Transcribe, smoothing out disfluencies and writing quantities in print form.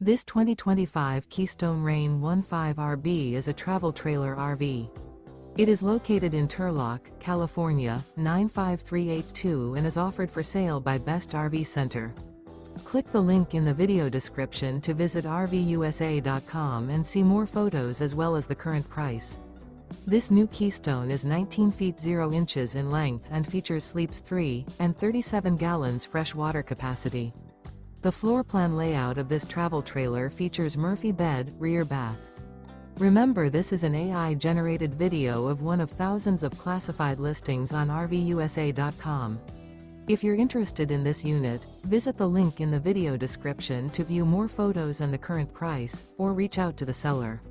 This 2025 Keystone Reign 15RB is a travel trailer RV. It is located in Turlock, California, 95382 and is offered for sale by Best RV Center. Click the link in the video description to visit RVUSA.com and see more photos as well as the current price. This new Keystone is 19 feet 0 inches in length and features sleeps 3 and 37 gallons fresh water capacity. The floor plan layout of this travel trailer features Murphy bed, rear bath. Remember, this is an AI-generated video of one of thousands of classified listings on RVUSA.com. If you're interested in this unit, visit the link in the video description to view more photos and the current price, or reach out to the seller.